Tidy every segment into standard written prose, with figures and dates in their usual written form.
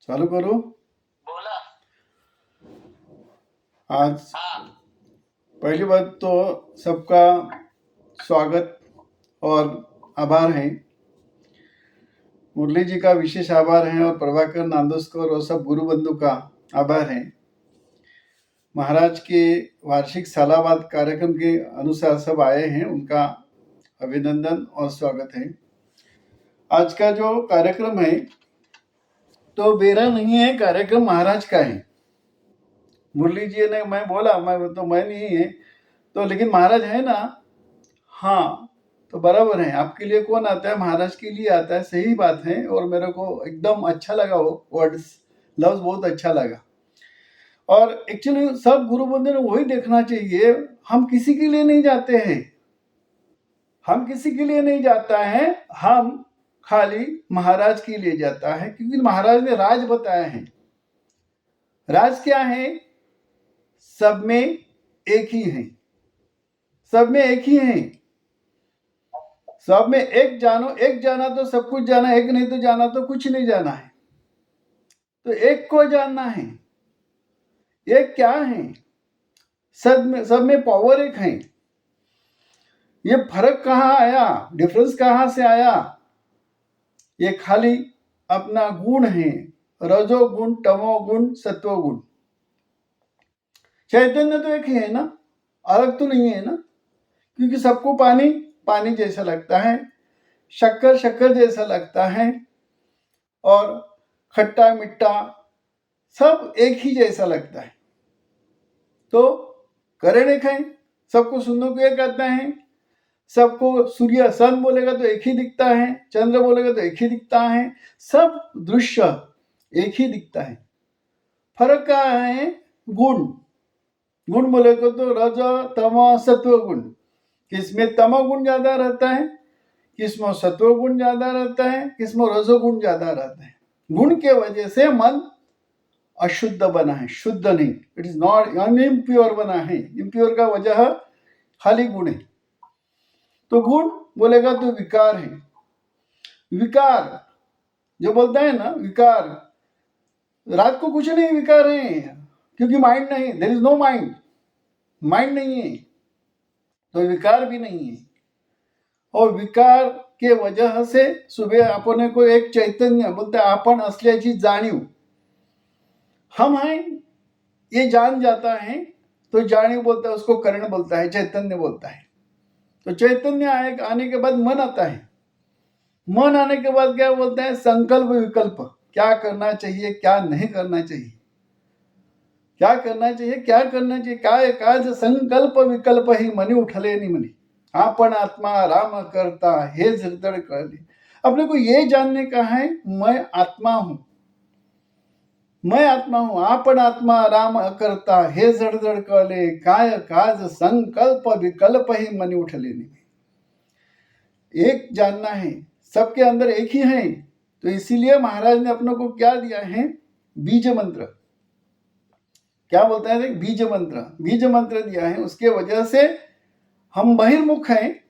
चालू करो। बोला। आज हाँ। पहली बात तो सबका स्वागत और आभार है। मुरली जी का विशेष आभार है और प्रभाकर नांदोस्कर और सब गुरु बंधु का आभार है। महाराज के वार्षिक सालाबाद कार्यक्रम के अनुसार सब आए हैं, उनका अभिनंदन और स्वागत है। आज का जो कार्यक्रम है तो मेरा नहीं है, कार्यक्रम महाराज का है। मुरली जी ने मैं बोला मैं नहीं है तो, लेकिन महाराज है ना। हाँ, तो बराबर है। आपके लिए कौन आता है? महाराज के लिए आता है। सही बात है और मेरे को एकदम अच्छा लगा वो वर्ड्स, लफ्ज बहुत अच्छा लगा। और एक्चुअली सब गुरु बंधु ने वही देखना चाहिए। हम किसी के लिए नहीं जाते हैं, हम किसी के लिए नहीं जाता है, हम खाली महाराज के लिए जाता है, क्योंकि महाराज ने राज बताया है। राज क्या है? सब में एक ही है, सब में एक ही है। सब में एक जानो, एक जाना तो सब कुछ जाना, एक नहीं तो जाना तो कुछ नहीं जाना है। तो एक को जानना है। एक क्या है? सब में पावर एक है। ये फर्क कहाँ आया, डिफरेंस कहाँ से आया? ये खाली अपना गुण है, रजोगुण, तमोगुण, सत्वगुण। चैतन्य तो एक ही है ना, अलग तो नहीं है ना। क्योंकि सबको पानी पानी जैसा लगता है, शक्कर शक्कर जैसा लगता है, और खट्टा मिट्टा सब एक ही जैसा लगता है। तो करण एक है, सबको सुनने को एक आता है। सबको सूर्य सन बोलेगा तो एक ही दिखता है, चंद्र बोलेगा तो एक ही दिखता है, सब दृश्य एक ही दिखता है। फर्क क्या है? गुण। गुण बोलेगा तो रज तम सत्व गुण। किसमें तमोगुण ज्यादा रहता है, किसमें सत्व गुण ज्यादा रहता है, किसमें रजोगुण ज्यादा रहता है। गुण के वजह से मन अशुद्ध बना है, शुद्ध नहीं। इट इज नॉट अनइम्प्योर बना है। इम्प्योर का वजह खाली गुण है। तो गुण बोलेगा तो विकार है। विकार जो बोलता है ना, विकार, रात को कुछ नहीं विकार है, क्योंकि माइंड नहीं, there is no mind, mind नहीं है तो विकार भी नहीं है। और विकार के वजह से सुबह अपने को एक चैतन्य बोलते आपण असल्याची जाणीव, हम हैं ये जान जाता है, तो जाणीव बोलता है, उसको कर्ण बोलता है, चैतन्य बोलता है। तो चैतन्य आने के बाद मन आता है। मन आने के बाद क्या बोलते हैं? संकल्प विकल्प, क्या करना चाहिए, क्या नहीं करना चाहिए, क्या करना चाहिए, क्या करना चाहिए, काय काज संकल्प विकल्प ही मनी उठले नहीं मनी, आपण आत्मा राम करता हे हृदय कळले। अपने को ये जानने का है, मैं आत्मा हूं, मैं आत्मा हूं, आपण आत्मा राम करता हे जडजड कळले, काय काज संकल्प विकल्प ही मनी उठले नहीं। एक जानना है, सबके अंदर एक ही है। तो इसीलिए महाराज ने अपनों को क्या दिया है? बीज मंत्र। क्या बोलता है? बीज मंत्र, बीज मंत्र दिया है। उसके वजह से हम बहिर्मुख हैं,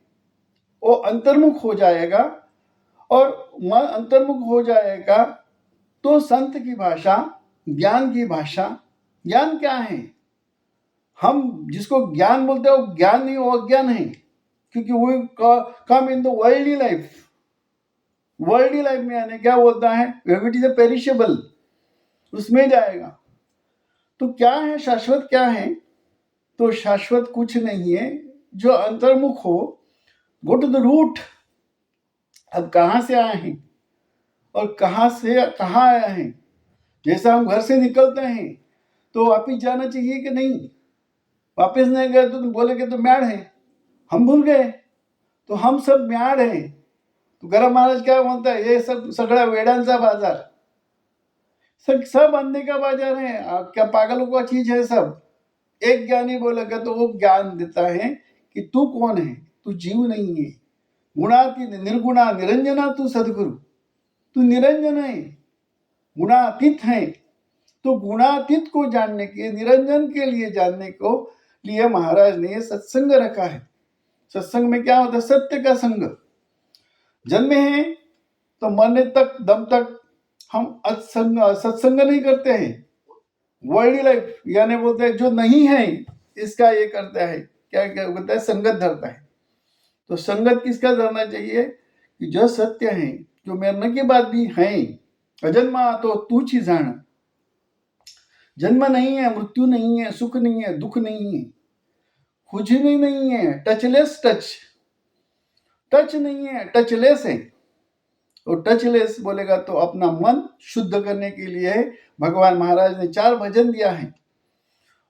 वो अंतर्मुख हो जाएगा। और मन अंतर्मुख हो जाएगा तो संत की भाषा, ज्ञान की भाषा। ज्ञान क्या है? हम जिसको ज्ञान बोलते हैं वो ज्ञान नहीं, वो अज्ञान है। क्योंकि वो come in the worldly life, worldly life में आने क्या बोलता है? इट इज ए पेरिशेबल, उसमें जाएगा। तो क्या है शाश्वत? क्या है? तो शाश्वत कुछ नहीं है, जो अंतर्मुख हो। Go to the root. अब कहां से आए हैं और कहां से कहां आया है? जैसा हम घर से निकलते हैं तो वापिस जाना चाहिए कि नहीं? वापिस नहीं गए तो तुम बोलेगे तो म्याड़ है, हम भूल गए। तो हम सब म्याड़ हैं। तो गरम महाराज क्या बोलता है? ये सब सगळा वेडांचा बाजार, सब अंधे का बाजार है। क्या पागलों का चीज है सब। एक ज्ञानी बोलेगा तो वो ज्ञान देता है कि तू कौन है, तू जीव नहीं है, गुणातीत निर्गुणा निरंजना तू सदगुरु, तू निरंजन है, गुणातीत है। तो गुणातीत को जानने के, निरंजन के लिए जानने को लिए महाराज ने सत्संग रखा है। सत्संग में क्या होता है? सत्य का संग। जन्मे हैं तो मरने तक, दम तक हम सत्संग नहीं करते हैं, वर्ल्ड लाइफ यानी बोलते हैं जो नहीं है इसका ये करता है, क्या क्या बोलता है, संगत धरता है। तो संगत किसका धरना चाहिए कि जो सत्य है, जो मरने के बाद भी है, अजन्मा तो तूच ही जान, जन्म नहीं है, मृत्यु नहीं है, सुख नहीं है, दुख नहीं है, कुछ भी नहीं है, टचलेस टच नहीं है, टचलेस है। और टचलेस बोलेगा तो अपना मन शुद्ध करने के लिए भगवान महाराज ने 4 भजन दिया है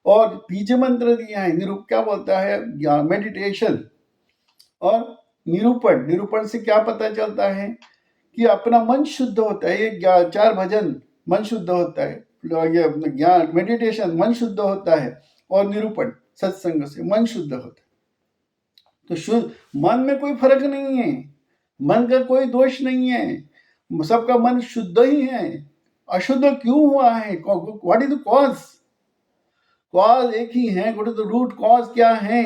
और बीज मंत्र दिया है। क्या बोलता है, मेडिटेशन और निरूपण से क्या पता चलता है कि अपना मन शुद्ध होता है। ये 4 भजन मन शुद्ध होता है, ये ज्ञान मेडिटेशन मन शुद्ध होता है, और निरूपण सत्संग से मन शुद्ध होता है। तो शुद्ध मन में कोई फर्क नहीं है, मन का कोई दोष नहीं है, सबका मन शुद्ध ही है। अशुद्ध क्यों हुआ है, व्हाट इज द कॉज एक ही है, what is the root cause क्या है,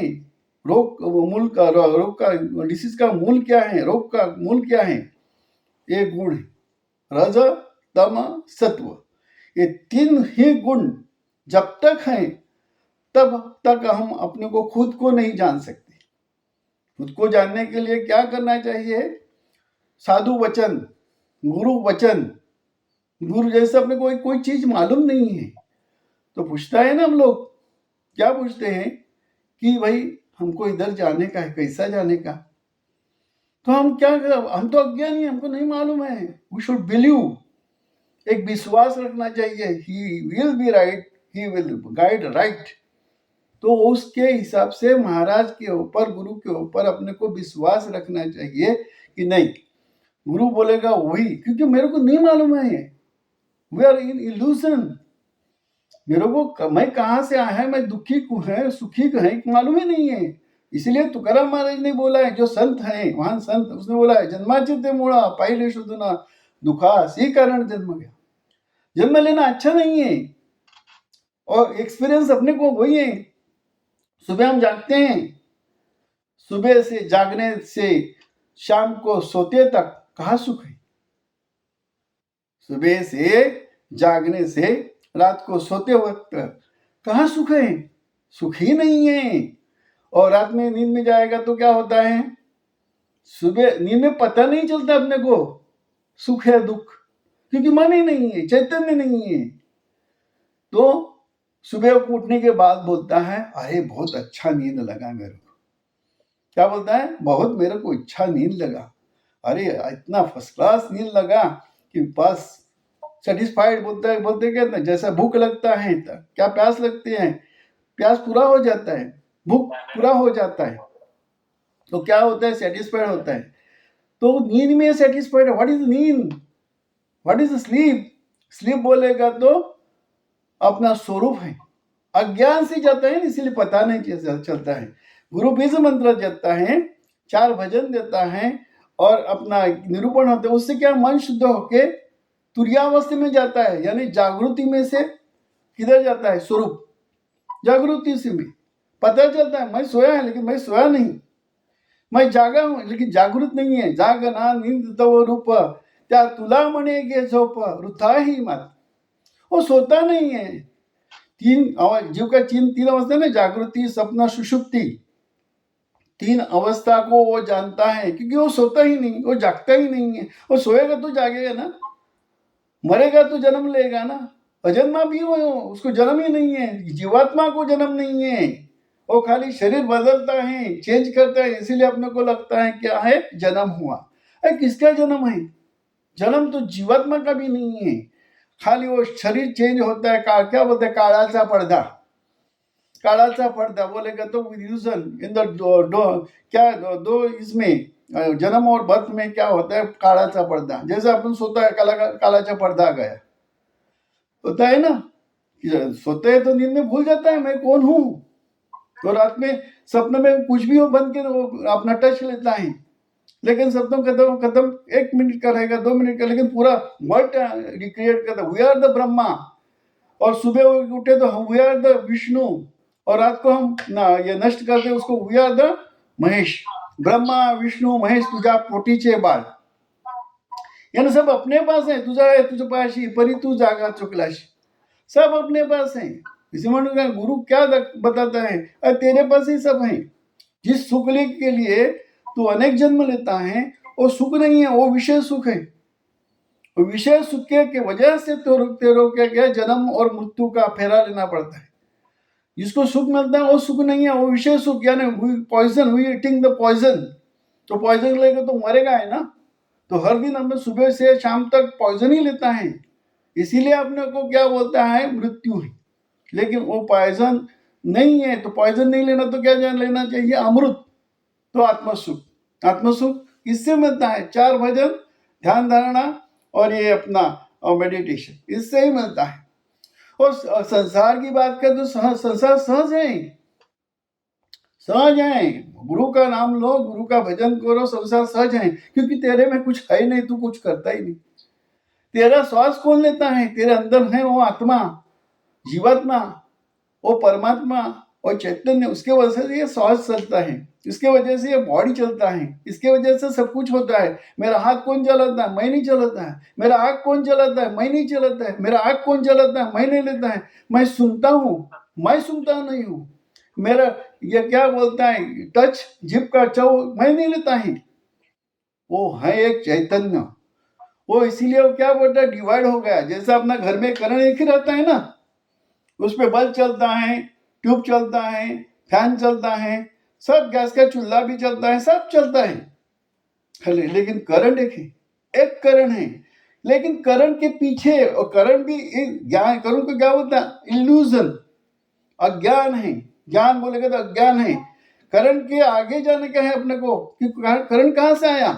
रोग का डिसीज का मूल क्या है, रोग का मूल क्या है, ये गुण है, रज तम सत्व। ये 3 ही गुण जब तक हैं तब तक हम अपने को खुद को नहीं जान सकते। खुद को जानने के लिए क्या करना चाहिए, साधु वचन, गुरु वचन। गुरु जैसे अपने को कोई चीज मालूम नहीं है तो पूछता है ना, हम लोग क्या पूछते हैं कि भाई हमको इधर जाने का है, कैसा जाने का, तो हम क्या, हम तो अज्ञानी, हमको नहीं मालूम है। वी शुड बिलीव, एक विश्वास रखना चाहिए, he will be right, he will guide right. तो उसके हिसाब से महाराज के ऊपर, गुरु के ऊपर अपने को विश्वास रखना चाहिए कि नहीं, गुरु बोलेगा वही, क्योंकि मेरे को नहीं मालूम है, वी आर इन इल्यूजन। मेरे को मैं कहाँ से आया है, मैं दुखी है सुखी है मालूम ही नहीं है। इसलिए तुकाराम महाराज ने बोला है, जो संत है महान संत, उसने बोला है, जन्माचे मूळा पाहिले शोधना दुखास ही कारण जन्म गया। जन्म लेना अच्छा नहीं है, और एक्सपीरियंस अपने को वही है। सुबह हम जागते हैं, सुबह से जागने से शाम को सोते तक कहाँ सुख है, सुबह से जागने से रात को सोते वक्त कहाँ सुख है, सुख ही नहीं है। और रात में नींद में जाएगा तो क्या होता है, सुबह नींद में पता नहीं चलता अपने को सुख है दुख, क्योंकि मन ही नहीं है, चैतन्य नहीं है। तो सुबह को उठने के बाद बोलता है, अरे बहुत अच्छा नींद लगा मेरे को। क्या बोलता है, बहुत मेरे को अच्छा नींद लगा, अरे इतना फर्स्ट क्लास नींद लगा कि बस सेटिस्फाइड। बोलते कहते हैं, जैसा भूख लगता है तो क्या प्यास लगती है, प्यास पूरा हो जाता है, भूख पूरा हो जाता है, तो क्या होता है, सेटिस्फाइड होता है। तो नींद में सेटिस्फाइड है। व्हाट इज नींद, व्हाट इज स्लीप, स्लीप बोलेगा तो अपना स्वरूप है, अज्ञान से जाता है, इसलिए पता नहीं चलता है। गुरु बीज मंत्र देता है, 4 भजन देता है, और अपना निरूपण होता है, उससे क्या मन शुद्ध होके तुर्यावस्था में जाता है, यानी जागृति में से किधर जाता है, स्वरूप जागृति से में पता चलता है, मैं सोया है लेकिन मैं सोया नहीं, मैं जागा हूं लेकिन जागृत नहीं है। जागना नींद तव रूप, त्या तुला म्हणेगे झोप वृथा ही मत। वो सोता नहीं है। जीव का 3 अवस्था ना, जागृति, सपना, सुषुप्ति, 3 अवस्था को वो जानता है, क्योंकि वो सोता ही नहीं, वो जागता ही नहीं है। वो सोएगा तो जागेगा ना, मरेगा तो जन्म लेगा ना, अजन्मा भी हो, उसको जन्म ही नहीं है। जीवात्मा को जन्म नहीं है, वो खाली शरीर बदलता है, चेंज करता है, इसीलिए अपने को लगता है क्या है, जन्म हुआ। अरे किसका जन्म है, जन्म तो जीवात्मा का भी नहीं है, खाली वो शरीर चेंज होता है। क्या बोलते हैं, काळाचा पडदा, काळाचा पडदा बोलेगा तो इल्यूजन इन द क्या दो इसमें जन्म और बर्थ में क्या होता है, काळाचा पडदा। जैसे अपन सोता है, काळाचा पडदा गया, होता है ना, सोते हैं तो नींद में भूल जाता है मैं कौन हूं, तो रात में सपने में कुछ भी हो बन के वो अपना टच लेता है, लेकिन सपनों खत्म 1 मिनट का रहेगा, 2 मिनट का, लेकिन पूरा वर्ड रिक्रिएट करता, वी आर द ब्रह्मा। और सुबह उठे तो वी आर द विष्णु, और रात को हम ये नष्ट करते उसको, we are the Mahesh. Brahma Vishnu Mahesh तुझ्या पोटीचे बाळ, यानी सब अपने पास है. तुझा आहे तुझ्या पाशी परी तू जागा चुकलाशी. सब अपने पास है. इसे म्हणूंगा गुरु क्या बताता है, अरे तेरे पास ही सब है. जिस सुख के लिए तू अनेक जन्म लेता है वो सुख नहीं है, वो विषय सुख है. विषय सुख के वजह से तेरे क्या जन्म और मृत्यु का फेरा लेना पड़ता है. जिसको सुख मिलता है वो सुख नहीं है, वो विषय सुख. यानी पॉइजन, हुई ईटिंग द पॉइजन. तो पॉइजन लेगा तो मरेगा है ना. तो हर दिन हमें सुबह से शाम तक पॉइजन ही लेता है. इसीलिए अपने को क्या बोलता है, मृत्यु है. लेकिन वो पॉइजन नहीं है. तो पॉइजन नहीं लेना तो क्या लेना चाहिए, अमृत. तो आत्मसुख. आत्मसुख किससे मिलता है, 4 भजन, ध्यान धारणा और ये अपना मेडिटेशन, इससे ही मिलता है. और संसार की बात करें तो संसार सहज है. सहज है. गुरु का नाम लो, गुरु का भजन करो, संसार सहज है. क्योंकि तेरे में कुछ है नहीं, तू कुछ करता ही नहीं. तेरा श्वास कौन लेता है, तेरे अंदर है वो आत्मा, जीवात्मा, वो परमात्मा और चैतन्य. उसके वजह से ये श्वास चलता है, इसके वजह से ये बॉडी चलता है, इसके वजह से सब कुछ होता है. मेरा हाथ कौन चलाता है, मैं नहीं चलाता है. मेरा आँख कौन चलाता है, मैं नहीं चलाता है. मेरा आँख कौन चलाता है, मैं नहीं लेता है. मैं सुनता हूँ, मैं सुनता नहीं हूँ. मेरा ये क्या बोलता है, टच, जिप का चौ, मैं नहीं लेता है. वो है एक चैतन्य. वो इसीलिए वो क्या बोलता है, डिवाइड हो गया. जैसा अपना घर में करण एक ही रहता है ना, उस पर बल्ब चलता है, ट्यूब चलता है, फैन चलता है, सब गैस का चूल्हा भी चलता है, सब चलता है. लेकिन करंट एक है, एक करण है. लेकिन करण के पीछे, और करण भी ज्ञान, करण को क्या बोलता है, इल्यूजन, अज्ञान है. ज्ञान बोलेगा तो अज्ञान है. करण के आगे जाने का है अपने को. करण कहां से आया,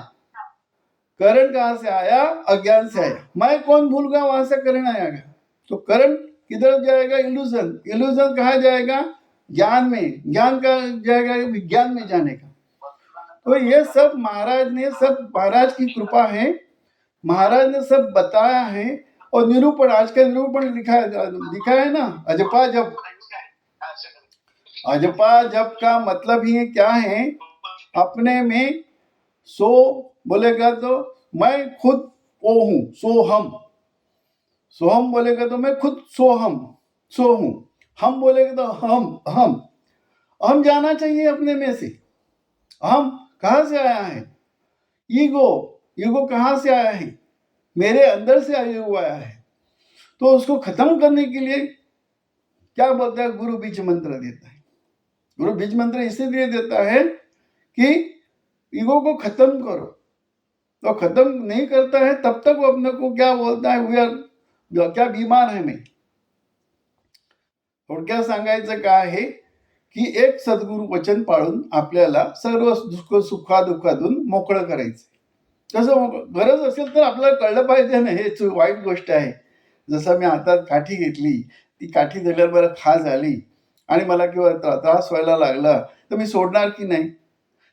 करण कहां से आया, अज्ञान से आया. मैं कौन भूल गया, वहां से करण आएगा. तो करण किधर जाएगा, इल्यूजन. इल्यूजन कहा जाएगा, ज्ञान में. ज्ञान का जाएगा विज्ञान में जाने का. तो ये सब महाराज ने, सब महाराज की कृपा है. महाराज ने सब बताया है. और निरूपण, आज का निरूपण लिखा है ना, अजपा जप. अजपा जप का मतलब ही क्या है, अपने में सो बोलेगा तो मैं खुद वो हूं, सोहम. सोहम बोलेगा तो मैं खुद सोहम, सो हूं. हम बोलेगा तो हम जाना चाहिए अपने में से. हम कहां से आया है, ईगो. ईगो कहां से आया है, मेरे अंदर से आया हुआ है. तो उसको खत्म करने के लिए क्या बोलता है, गुरु बीज मंत्र देता है. गुरु बीज मंत्र इसीलिए देता है कि ईगो को खत्म करो. तो खत्म नहीं करता है तब तक वो अपने को क्या बोलता है, वी आर, क्या बीमार है मैं. थोडक्यात सांगायचं काय आहे की एक सद्गुरु वचन पाळून आपल्याला सर्व सुखादुःखातून मोकळं करायचं. तसं गरज असेल तर आपल्याला कळलं पाहिजे ना, हेच वाईट गोष्ट आहे. जसं मी हातात काठी घेतली, ती काठी धरल्यावर मला खाज आली आणि मला किंवा त्रास व्हायला लागला, तर मी सोडणार की नाही.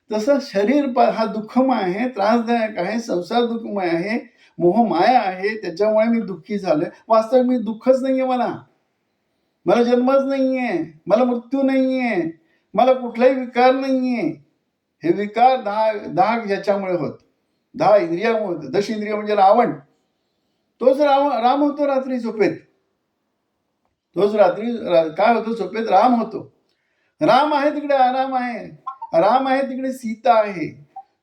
तसं शरीर हा दुःखमय आहे, त्रासदायक आहे, संसार दुःखमय आहे, मोहमाया आहे, त्याच्यामुळे मी दुःखी झालोय. वास्तव मी दुःखच नाहीये. मला जन्मच नाहीये, मला मृत्यू नाहीये, मला कुठलाही विकार नाहीये. हे विकार 10 ज्याच्यामुळे होत, 10 इंद्रियामुळे होत. 10 इंद्रिय म्हणजे रावण. तोच राम होतो रात्री झोपेत. तोच रात्री काय होतो, झोपेत राम होतो. राम आहे तिकडे आराम आहे. राम आहे तिकडे सीता आहे.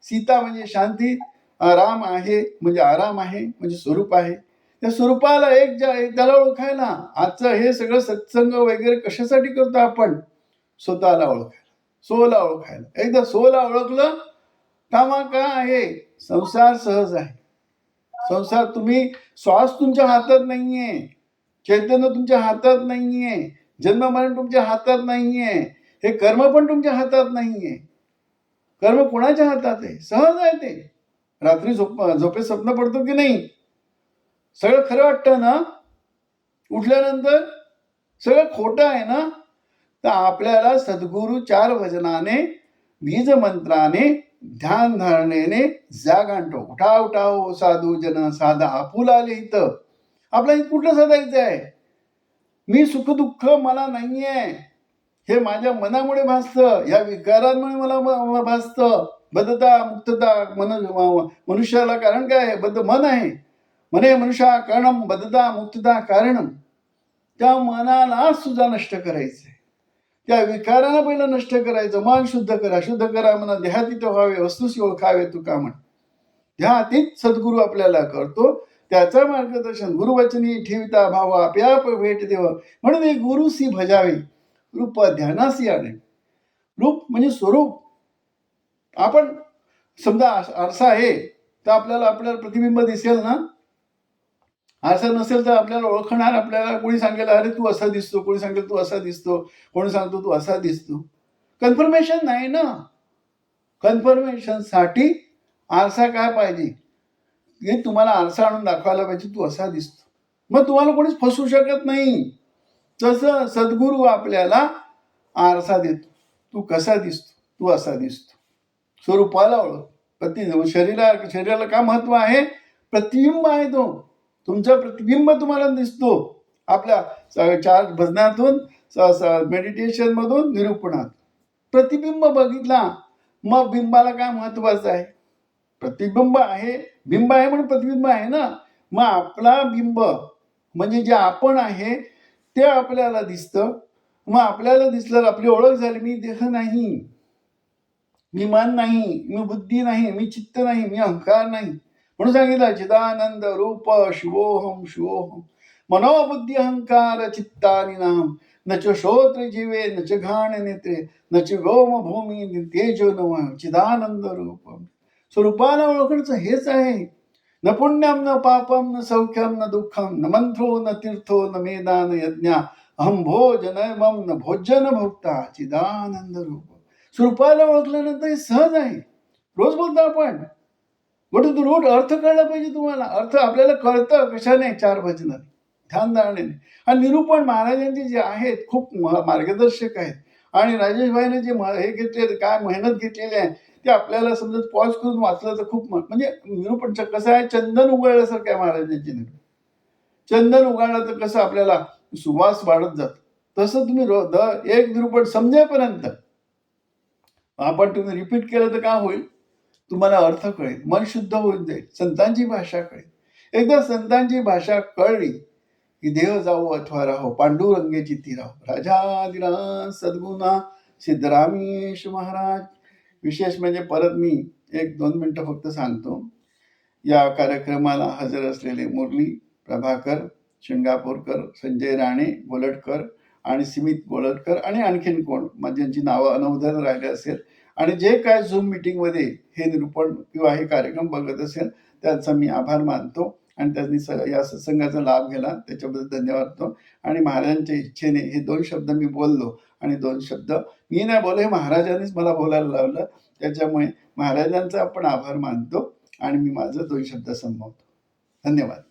सीता म्हणजे शांती, राम आहे म्हणजे आराम आहे, म्हणजे स्वरूप आहे. त्या स्वरूपाला त्याला ओळखायला. आजचं हे सगळं सत्संग वगैरे कशासाठी करतो आपण, स्वतःला ओळखायला, सोला ओळखायला. एकदा सोला ओळखलं कामा का आहे, संसार सहज आहे. संसार, तुम्ही श्वास तुमच्या हातात नाहीये, चैतन्य तुमच्या हातात नाहीये, जन्म मरण तुमच्या हातात नाहीये, हे कर्म पण तुमच्या हातात नाहीये. कर्म कोणाच्या हातात आहे, सहज आहे ते. रात्री झोपेत स्वप्न पडतो की नाही, सगळं खरं वाटतं ना, उठल्यानंतर सगळं खोटं आहे ना. तर आपल्याला सद्गुरु 4 वचनाने, बीज मंत्राने, ध्यान धारणेने जाग आणतो. उठाव साधू जन साधा, आपुल आले इथं. आपल्याला कुठं साधायचं आहे, मी सुख दुःख मला नाहीये, हे माझ्या मनामुळे भासतं, या विकारांमुळे मला भासतं. बद्धता मुक्तता मनुष्याला कारण काय आहे? बद्ध मन आहे. मने मनुष्या कारणम बद्धता मुक्तता कारणम. त्या मनाला सुद्धा नष्ट करायचंय. त्या विकाराला पहिलं नष्ट करायचं. मन शुद्ध करा, शुद्ध करा म्हणा, देहातीत व्हावे, वस्तूशी ओळखावे तुका म्हण. ध्यातीत सद्गुरू आपल्याला करतो. त्याचं मार्गदर्शन गुरुवचनी ठेविता भाव आप्याप भेट देव, म्हणून हे गुरुसी भजावे, रूप ध्यानासी आणे. रूप म्हणजे स्वरूप. आपण समजा आरसा आहे तर आपल्याला प्रतिबिंब दिसेल ना. आरसा नसेल तर आपल्याला ओळखणार, आपल्याला कोणी सांगेल अरे तू असा दिसतो, कोणी सांगेल तू असा दिसतो, कोणी सांगतो तू असा दिसतो. कन्फर्मेशन नाही ना. कन्फर्मेशन साठी आरसा काय पाहिजे? हे तुम्हाला आरसा आणून दाखवायला पाहिजे तू असा दिसतो. मग तुम्हाला कोणीच फसवू शकत नाही. तसं सद्गुरू आपल्याला आरसा देतो. तू कसा दिसतो? तू असा दिसतो. स्वरूपाला ओळख. शरीराला काय महत्व आहे? प्रतिबिंब आहे तो. तुमचं प्रतिबिंब तुम्हाला दिसतो आपल्या 4 भजनातून, मेडिटेशन मधून, निरूपणात. प्रतिबिंब बघितला मग बिंबाला काय महत्वाचं आहे? प्रतिबिंब आहे, बिंब आहे म्हणून प्रतिबिंब आहे ना. मग आपला बिंब म्हणजे जे आपण आहे ते आपल्याला दिसतं. मग आपल्याला दिसलं, आपली ओळख झाली. मी देह नाही, मी मन नाही, मी बुद्धी नाही, मी चित्त नाही, मी अहंकार नाही. म्हणून सांगितलं चिदानंद रूप शिवोहम शिवोहम. मनोबुद्धी अहंकार चित्तानि नाम, न च श्रोत्र जीवे, न च घाण नेत्रे, न च व्योम भूमी तेजो नम चिदानंद रूपम. स्वरूपाला ओळखण्याचं हेच आहे. न पुण्यम न पापम न सौख्यम न दुःखम, न मंत्रो न तीर्थो न मेदान यज्ञ, अहम भोजनमम न भोजन भोक्ता चिदानंद रूप. स्वरूपाला ओळखल्यानंतर हे सहज आहे. रोज बोलतो आपण. Got to root. अर्थ कळला पाहिजे तुम्हाला. अर्थ आपल्याला कळतं कशाने? 4 भजनात, ध्यान धारणेने. आणि निरूपण महाराजांचे जे आहेत खूप मार्गदर्शक आहेत. आणि राजेशभाईने जे हे घेतले, काय मेहनत घेतलेली आहे ते आपल्याला समजत पॉज करून वाचलं तर खूप म्हणजे निरूपण कसं आहे, चंदन उगळल्यासारखं आहे महाराजांचे निरूपण. चंदन उगाळलं तर कसं आपल्याला सुवास वाढत जात, तसं तुम्ही एक निरूपण समजेपर्यंत आपण तुम्ही रिपीट केलं तर काय होईल? तुम्हाला अर्थ कळेल, मन शुद्ध होऊन जाईल, संतांची भाषा कळेल. एकदा संतांची भाषा कळली की देह जाऊ अथवा राहो, पांडुरंगेची ती राहो. राजाधिराज सद्गुणा सिद्धरामेश महाराज. विशेष म्हणजे परत मी 1-2 मिनिटं फक्त सांगतो. या कार्यक्रमाला हजर असलेले मुरली प्रभाकर शिंगापूरकर, संजय राणे गोलटकर आणि स्मित गोलटकर आणि आणखीन कोण ज्यांची नावं अनवधान राहिले असेल आणि जे काय झूम मीटिंगमध्ये हे निरूपण किंवा हे कार्यक्रम बघत असेल त्यांचा मी आभार मानतो. आणि त्यांनी या सत्संगाचा लाभ घेतला त्याच्याबद्दल धन्यवाद. आणि महाराजांच्या इच्छेने हे 2 शब्द मी बोललो. आणि 2 शब्द मी नाही बोललो, हे महाराजांनीच मला बोलायला लावलं. त्याच्यामुळे महाराजांचा आपण आभार मानतो आणि मी माझं 2 शब्द संपवतो. धन्यवाद.